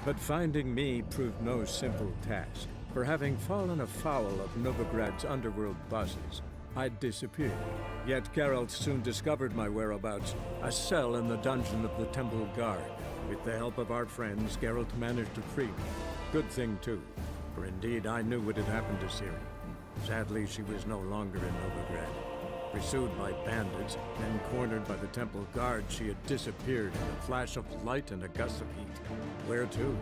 But finding me proved no simple task. For having fallen afoul of Novigrad's underworld bosses, I disappeared. Yet Geralt soon discovered my whereabouts, a cell in the dungeon of the Temple Guard. With the help of our friends, Geralt managed to free me. Good thing too, for indeed I knew what had happened to Ciri. Sadly, she was no longer in Novigrad. Pursued by bandits, then cornered by the Temple Guard, she had disappeared in a flash of light and a gust of heat. Where to?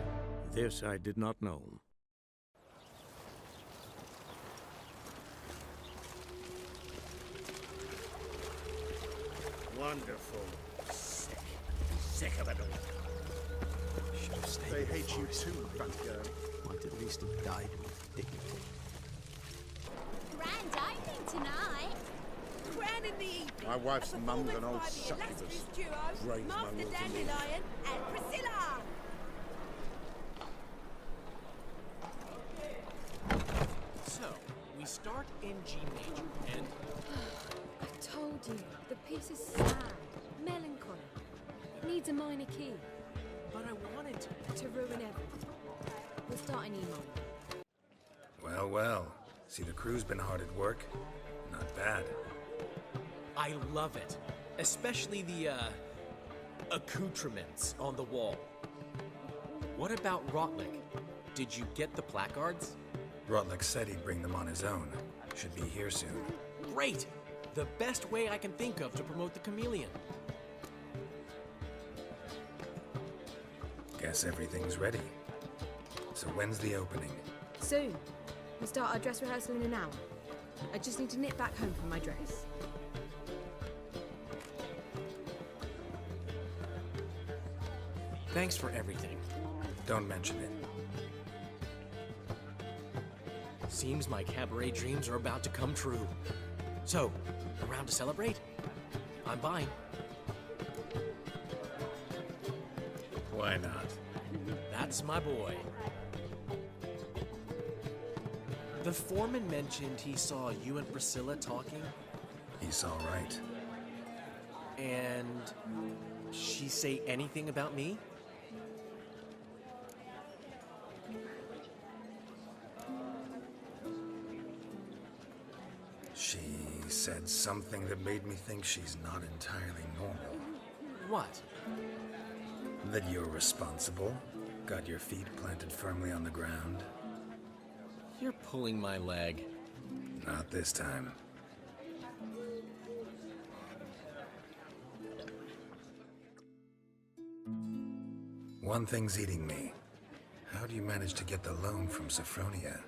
This I did not know. Wonderful. Sick of it all. Should have stayed. They hate you too, front girl. Might at least have died with dignity. Grand opening tonight. Grand in the evening. My wife's A mum's an old performance by the succubus. illustrious duo, Brains Master mongrel to me. Dandelion and Priscilla. So, we start in G major, and I told you, the piece is sad, melancholy. It needs a minor key but I wanted to ruin everything. We'll start in E minor. Well, well. See, the crew's been hard at work. Not bad. I love it. Especially the, accoutrements on the wall. What about Rotlick? Did you get the placards? Rotlick said he'd bring them on his own. Should be here soon. Great! The best way I can think of to promote the chameleon. Guess everything's ready. So when's the opening? Soon. We start our dress rehearsal in an hour. I just need to nip back home for my dress. Thanks for everything. Don't mention it. Seems my cabaret dreams are about to come true. So, around to celebrate? I'm buying. Why not? That's my boy. The foreman mentioned he saw you and Priscilla talking, He's all right. and she say anything about me? She said something that made me think she's not entirely normal. What? That you're responsible, got your feet planted firmly on the ground. You're pulling my leg. Not this time. One thing's eating me. How do you manage to get the loan from Sophronia?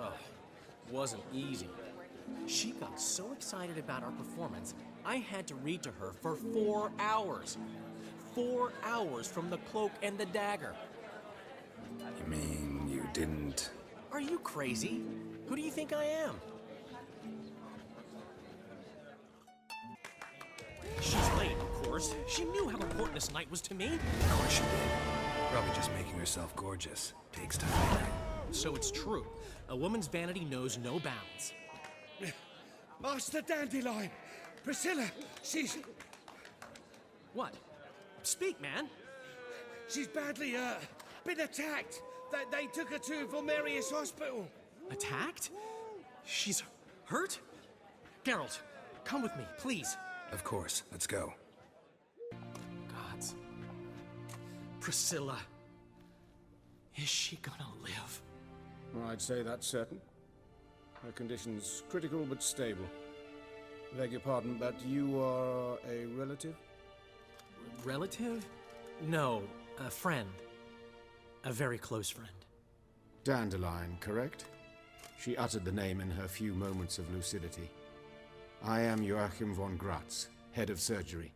Ugh, wasn't easy. She got so excited about our performance, I had to read to her for 4 hours. 4 hours from the Cloak and the Dagger. You mean you didn't... Are you crazy? Who do you think I am? She's late, of course. She knew how important this night was to me. Of course she did. Probably just making herself gorgeous. Takes time. So it's true. A woman's vanity knows no bounds. Master Dandelion! Priscilla! She's What? Speak, man. badly, been attacked. They took her to Volmerius Hospital. Attacked? She's hurt? Geralt, come with me, please. Of course. Let's go. Gods. Priscilla. Is she gonna live? I'd say that's certain. Her condition's critical but stable. Beg your pardon, but you are a relative? Relative? No, a friend. A very close friend. Dandelion, correct? She uttered the name in her few moments of lucidity. I am Joachim von Gratz, head of surgery.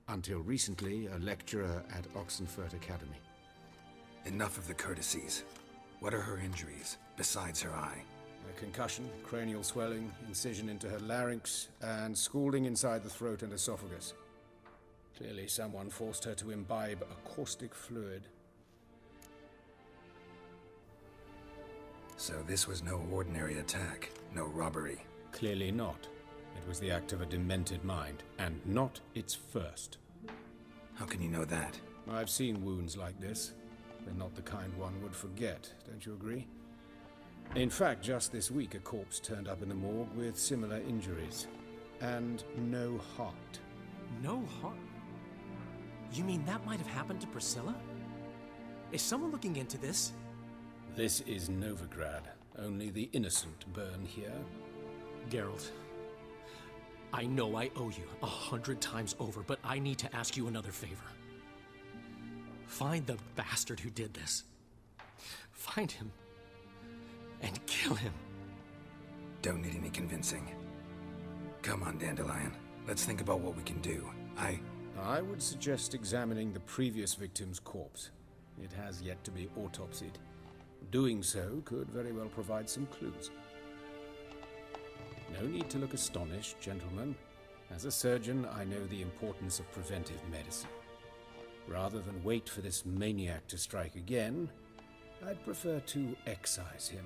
Until recently, a lecturer at Oxenfurt Academy. Enough of the courtesies. What are her injuries, besides her eye? A concussion, cranial swelling, incision into her larynx, and scalding inside the throat and esophagus. Clearly someone forced her to imbibe a caustic fluid. So this was no ordinary attack, no robbery. Clearly not. It was the act of a demented mind, and not its first. How can you know that? I've seen wounds like this. They're not the kind one would forget, don't you agree? In fact, just this week a corpse turned up in the morgue with similar injuries. And no heart. No heart? You mean that might have happened to Priscilla? Is someone looking into this? This is Novigrad. Only the innocent burn here. Geralt, I know I owe you 100 times over, but I need to ask you another favor. Find the bastard who did this. Find him and kill him. Don't need any convincing. Come on, Dandelion. Let's think about what we can do. I would suggest examining the previous victim's corpse. It has yet to be autopsied. Doing so could very well provide some clues. No need to look astonished, gentlemen. As a surgeon, I know the importance of preventive medicine. Rather than wait for this maniac to strike again, I'd prefer to excise him.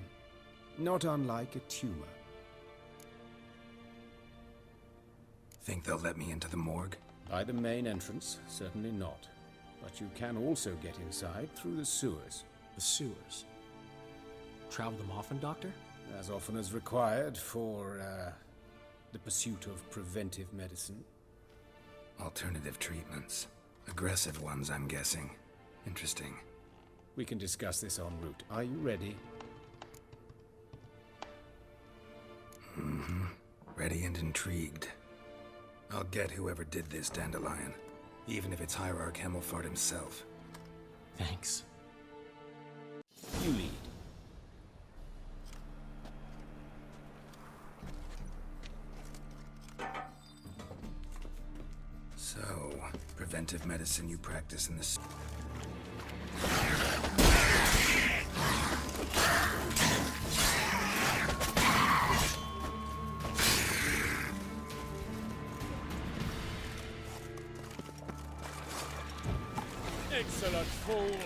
Not unlike a tumor. Think they'll let me into the morgue? By the main entrance, certainly not. But you can also get inside through the sewers. The sewers? Travel them often, Doctor? As often as required for, the pursuit of preventive medicine. Alternative treatments. Aggressive ones, I'm guessing. Interesting. We can discuss this en route. Are you ready? Mm-hmm. Ready and intrigued. I'll get whoever did this, Dandelion. Even if it's Hierarch Hemmelfart himself. Thanks. You lead. So, preventive medicine you practice in the... Excellent fool!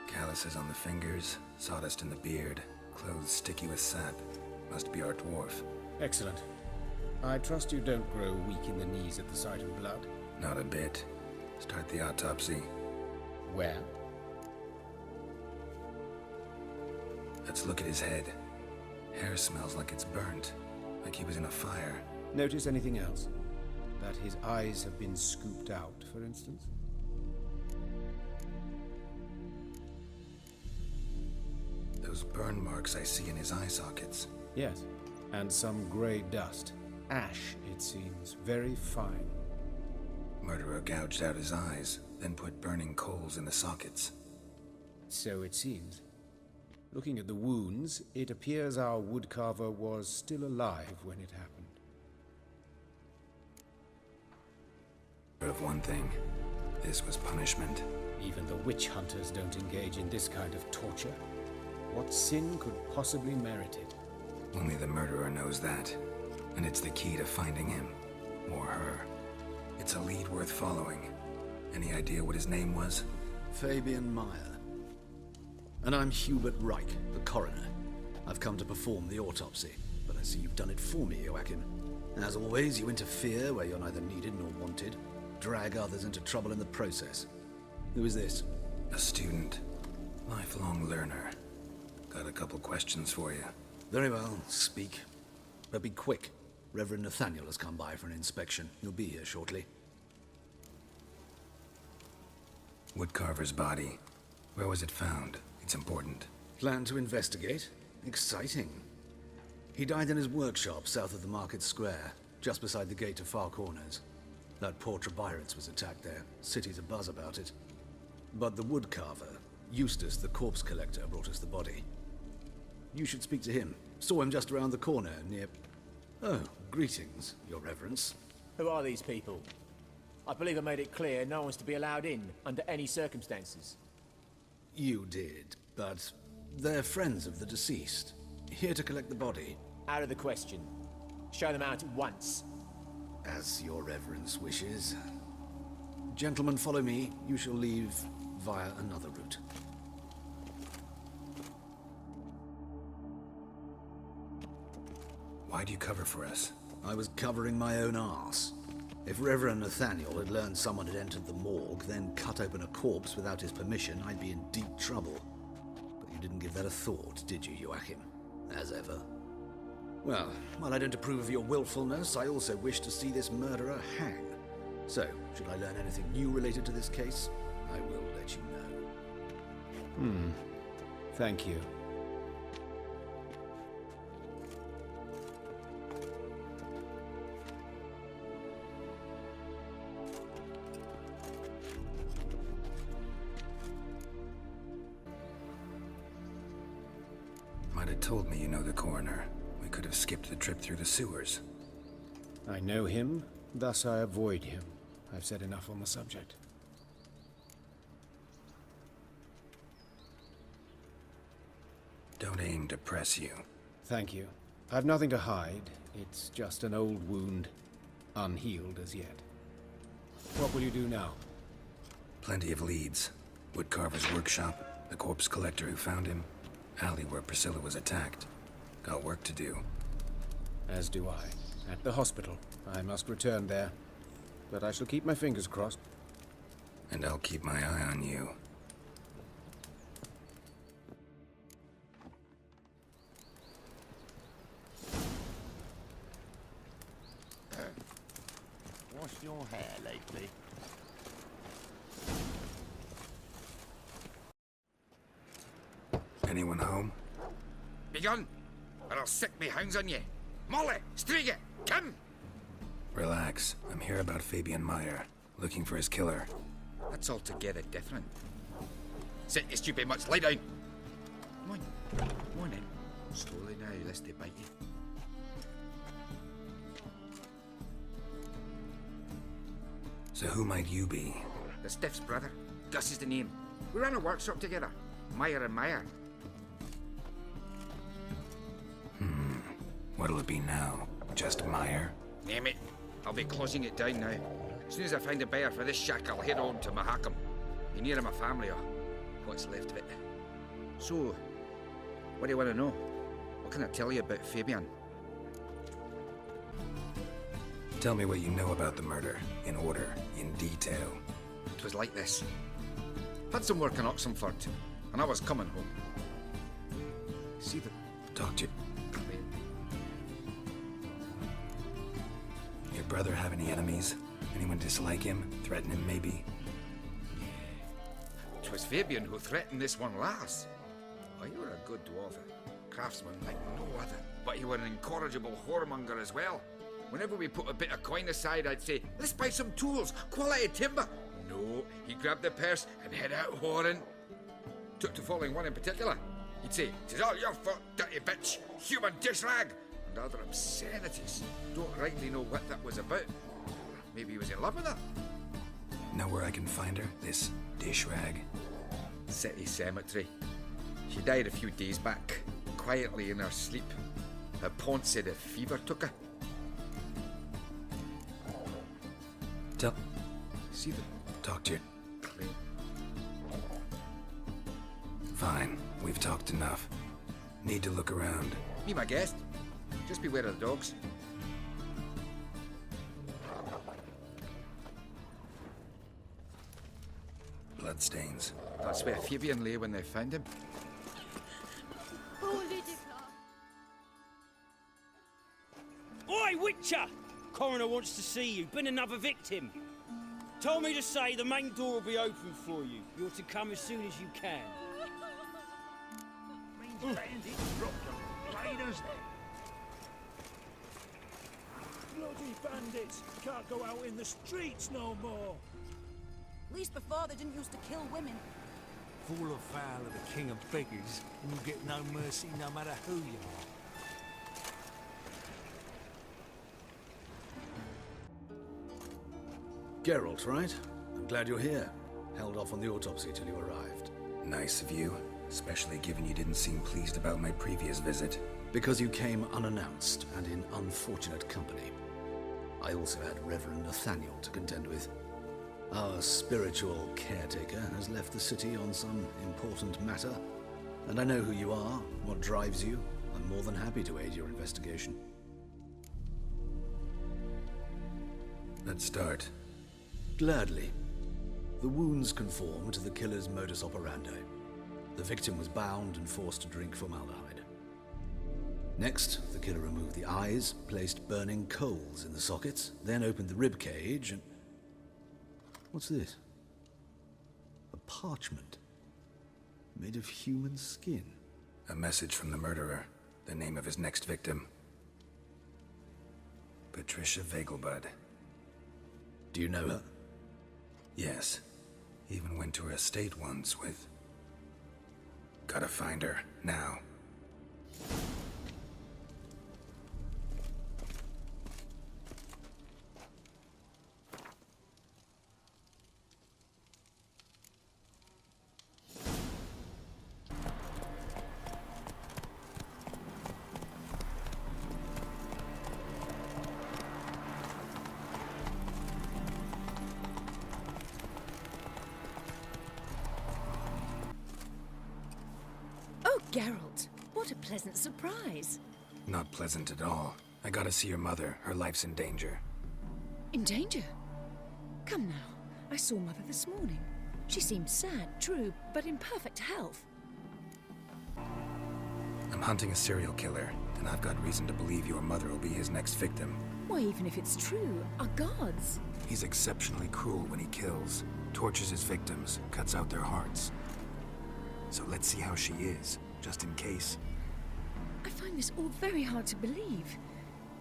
Calluses on the fingers, sawdust in the beard, clothes sticky with sap. Must be our dwarf. Excellent. I trust you don't grow weak in the knees at the sight of blood. Not a bit. Start the autopsy. Where? Let's look at his head. Hair smells like it's burnt, like he was in a fire. Notice anything else? That his eyes have been scooped out, for instance? Those burn marks I see in his eye sockets. Yes. And some grey dust. Ash, it seems. Very fine. Murderer gouged out his eyes, then put burning coals in the sockets. So it seems. Looking at the wounds, it appears our woodcarver was still alive when it happened. Of one thing, this was punishment. Even the witch hunters don't engage in this kind of torture. What sin could possibly merit it? Only the murderer knows that, and it's the key to finding him, or her. It's a lead worth following. Any idea what his name was? Fabian Meyer. And I'm Hubert Reich, the coroner. I've come to perform the autopsy, but I see you've done it for me, Joachim. As always, you interfere where you're neither needed nor wanted, drag others into trouble in the process. Who is this? A student. Lifelong learner. Got a couple questions for you. Very well, speak. But be quick. Reverend Nathaniel has come by for an inspection. He'll be here shortly. Woodcarver's body. Where was it found? It's important. Plan to investigate? Exciting. He died in his workshop south of the market square, just beside the gate to Far Corners. That poor Trebirets was attacked there. City's abuzz about it. But the woodcarver, Eustace the corpse collector, brought us the body. You should speak to him. Saw him just around the corner near... Oh, greetings, Your Reverence. Who are these people? I believe I made it clear no one's to be allowed in under any circumstances. You did, but they're friends of the deceased. Here to collect the body. Out of the question. Show them out at once. As Your Reverence wishes. Gentlemen, follow me. You shall leave via another route. Why'd you cover for us? I was covering my own arse. If Reverend Nathaniel had learned someone had entered the morgue, then cut open a corpse without his permission, I'd be in deep trouble. But you didn't give that a thought, did you, Joachim? As ever. Well, while I don't approve of your willfulness, I also wish to see this murderer hang. So, should I learn anything new related to this case, I will let you know. Thank you. Might have told me you know the coroner. We could have skipped the trip through the sewers. I know him, thus I avoid him. I've said enough on the subject. Don't aim to press you. Thank you. I've nothing to hide. It's just an old wound, unhealed as yet. What will you do now? Plenty of leads. Woodcarver's workshop, the corpse collector who found him, alley where Priscilla was attacked. Got work to do. As do I. At the hospital. I must return there. But I shall keep my fingers crossed. And I'll keep my eye on you. Wash your hair lately. Anyone home? Begone, or I'll sick me hounds on you. Molly, Striga, come! Relax. I'm here about Fabian Meyer, looking for his killer. That's altogether different. Sit, you stupid much, lie down. Come on in. Slowly now, lest they bite you. So who might you be? The Stiff's brother. Gus is the name. We ran a workshop together. Meyer and Meyer. What'll it be now? Just Meyer? Name it. I'll be closing it down now. As soon as I find a buyer for this shack, I'll head on to Mahakam. Be near my family, or what's left of it. So, what do you want to know? What can I tell you about Fabian? Tell me what you know about the murder, in order, in detail. It was like this. Had some work in Oxenford, and I was coming home. See the... Talk to... Your brother have any enemies? Anyone dislike him? Threaten him, maybe? 'Twas Fabian who threatened this one last. Oh, you were a good dwarf, a craftsman like no other. But you were an incorrigible whoremonger as well. Whenever we put a bit of coin aside, I'd say, let's buy some tools, quality timber. No, he grabbed the purse and head out whoring. Took to following one in particular. He'd say, "'Tis all your fault, dirty bitch, human dish rag," and other obscenities. Don't rightly know what that was about. Maybe he was in love with her. Know where I can find her? This dish rag? City cemetery. She died a few days back, quietly in her sleep. Her pont said a fever took her. Tell... See them? Talk to you. Clean. Fine. We've talked enough. Need to look around. Be my guest. Just beware of the dogs. Bloodstains. That's where Fabian lay when they found him. Oi, Witcher! Coroner wants to see you. Been another victim. Told me to say the main door will be open for you. You're to come as soon as you can. Bloody bandits! Can't go out in the streets no more! At least before they didn't used to kill women. Fall afoul of the king of beggars, and you get no mercy no matter who you are. Geralt, right? I'm glad you're here. Held off on the autopsy till you arrived. Nice of you, especially given you didn't seem pleased about my previous visit. Because you came unannounced and in unfortunate company. I also had Reverend Nathaniel to contend with. Our spiritual caretaker has left the city on some important matter. And I know who you are, what drives you. I'm more than happy to aid your investigation. Let's start. Gladly. The wounds conform to the killer's modus operandi. The victim was bound and forced to drink formaldehyde. Next, the killer removed the eyes, placed burning coals in the sockets, then opened the rib cage and... What's this? A parchment. Made of human skin. A message from the murderer. The name of his next victim. Patricia Vegelbud. Do you know her? Yes. Even went to her estate once with... Gotta find her, now. Geralt, what a pleasant surprise. Not pleasant at all. I gotta see your mother. Her life's in danger. In danger? Come now. I saw Mother this morning. She seemed sad, true, but in perfect health. I'm hunting a serial killer, and I've got reason to believe your mother will be his next victim. Why, even if it's true, our gods. He's exceptionally cruel when he kills, tortures his victims, cuts out their hearts. So let's see how she is, just in case. I find this all very hard to believe,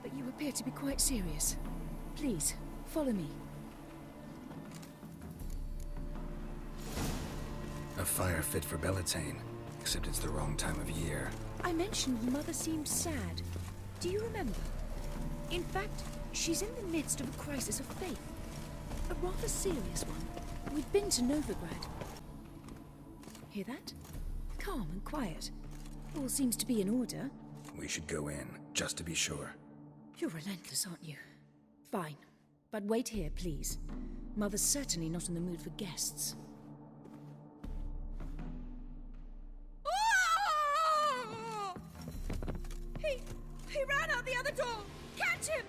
but you appear to be quite serious. Please, follow me. A fire fit for Bellatane, except it's the wrong time of year. I mentioned Mother seemed sad. Do you remember? In fact, she's in the midst of a crisis of faith. A rather serious one. We've been to Novigrad. Hear that? Calm and quiet. All seems to be in order. We should go in, just to be sure. You're relentless, aren't you? Fine. But wait here, please. Mother's certainly not in the mood for guests. He ran out the other door! Catch him!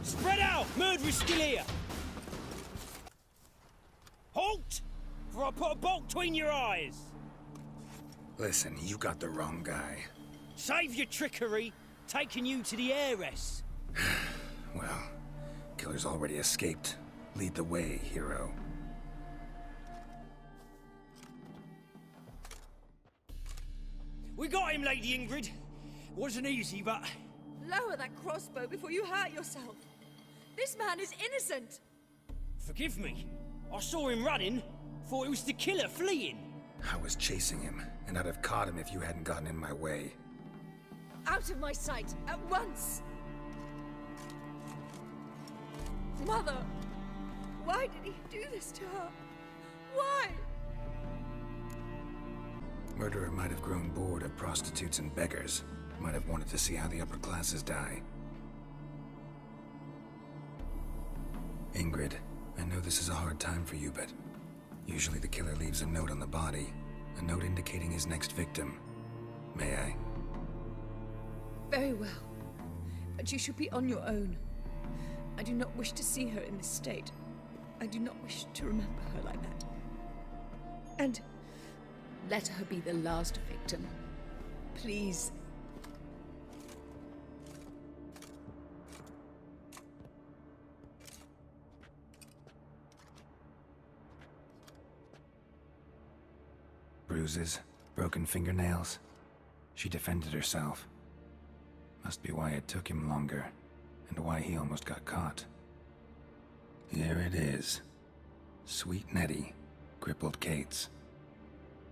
Spread out! Murderer's still here! Halt! For I put a bolt between your eyes! Listen, you got the wrong guy. Save your trickery, taking you to the heiress. Well, killer's already escaped. Lead the way, hero. We got him, Lady Ingrid. Wasn't easy, but... Lower that crossbow before you hurt yourself. This man is innocent. Forgive me. I saw him running. Thought it was the killer fleeing. I was chasing him, and I'd have caught him if you hadn't gotten in my way. Out of my sight, at once! Mother! Why did he do this to her? Why? Murderer might have grown bored of prostitutes and beggars. Might have wanted to see how the upper classes die. Ingrid, I know this is a hard time for you, but usually the killer leaves a note on the body. A note indicating his next victim. May I? Very well. But you should be on your own. I do not wish to see her in this state. I do not wish to remember her like that. And let her be the last victim. Please. Bruises, broken fingernails. She defended herself. Must be why it took him longer, and why he almost got caught. Here it is. Sweet Nettie, crippled Kate's.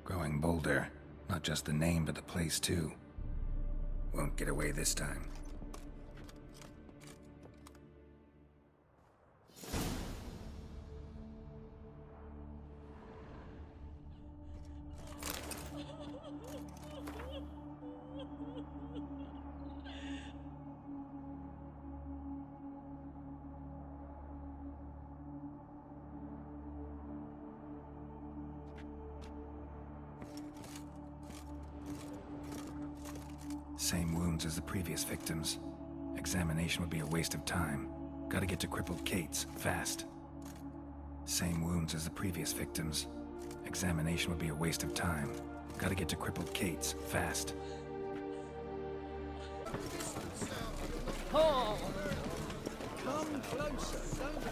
Growing bolder, not just the name but the place too. Won't get away this time. Same wounds as the previous victims. Examination would be a waste of time. Gotta get to crippled Kate's, fast. Same wounds as the previous victims. Examination would be a waste of time. Gotta get to crippled Kate's, fast. Oh! Come closer, don't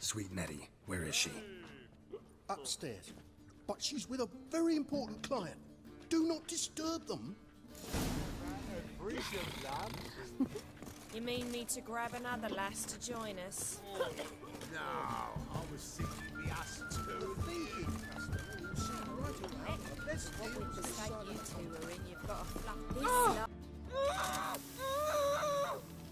Sweet Nettie, where is she? Upstairs. But she's with a very important client. Do not disturb them. You mean me to grab another lass to join us? No, I was thinking the us two. What with the state you two are in, you've got to fluff this lot.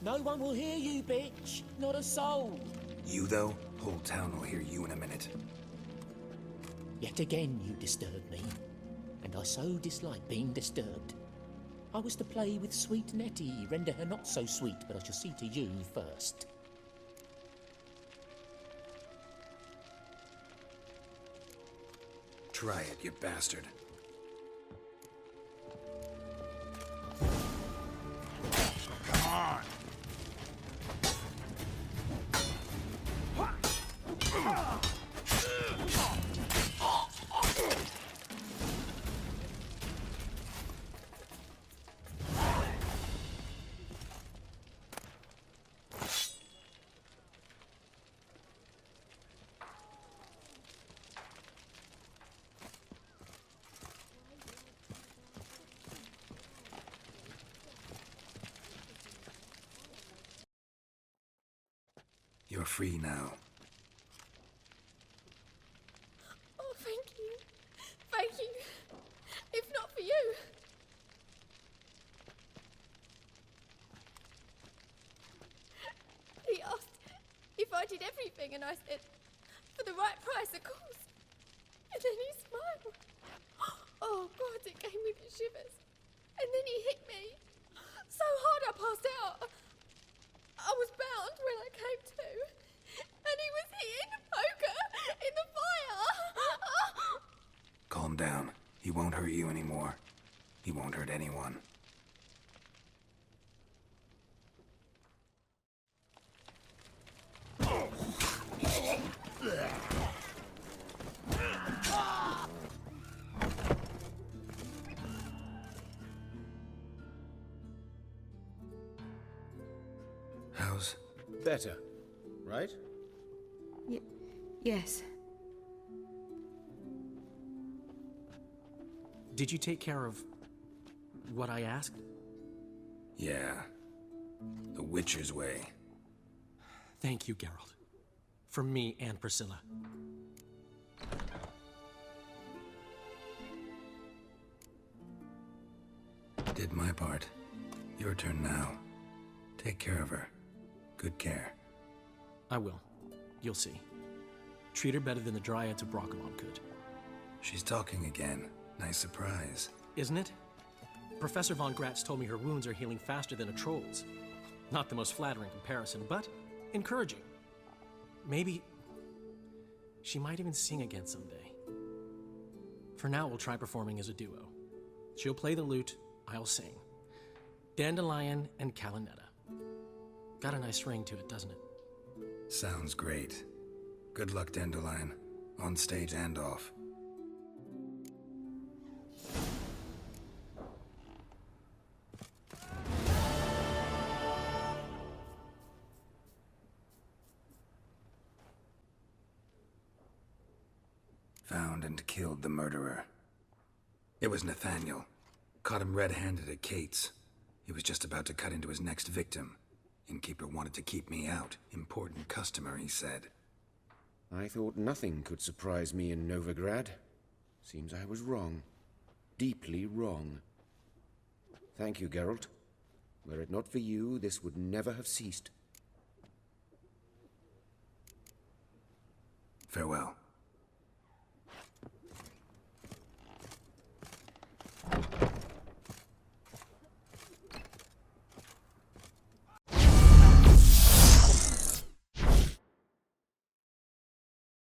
No one will hear you, bitch. Not a soul. You, though? Whole town will hear you in a minute. Yet again you disturb me, and I so dislike being disturbed. I was to play with sweet Nettie, render her not so sweet, but I shall see to you first. Try it, you bastard. Come on! You're free now. Oh, thank you. Thank you. If not for you. He asked if I did everything, and I said, for the right price, of course. And then he smiled. Oh, God, it gave me the shivers. And then he hit me so hard I passed out. I was bound when I came to, and he was hitting the poker in the fire. Calm down. He won't hurt you anymore. He won't hurt anyone. How's... Better, right? Yes. Did you take care of what I asked? Yeah. The Witcher's way. Thank you, Geralt. For me and Priscilla. Did my part. Your turn now. Take care of her. Good care. I will. You'll see. Treat her better than the Dryads of Broccolon could. She's talking again. Nice surprise. Isn't it? Professor von Gratz told me her wounds are healing faster than a troll's. Not the most flattering comparison, but encouraging. Maybe she might even sing again someday. For now, we'll try performing as a duo. She'll play the lute, I'll sing. Dandelion and Calinetta. Got a nice ring to it, doesn't it? Sounds great. Good luck, Dandelion. On stage and off. Found and killed the murderer. It was Nathaniel. Caught him red-handed at Kate's. He was just about to cut into his next victim. Innkeeper wanted to keep me out. Important customer, he said. I thought nothing could surprise me in Novigrad. Seems I was wrong. Deeply wrong. Thank you, Geralt. Were it not for you, this would never have ceased. Farewell.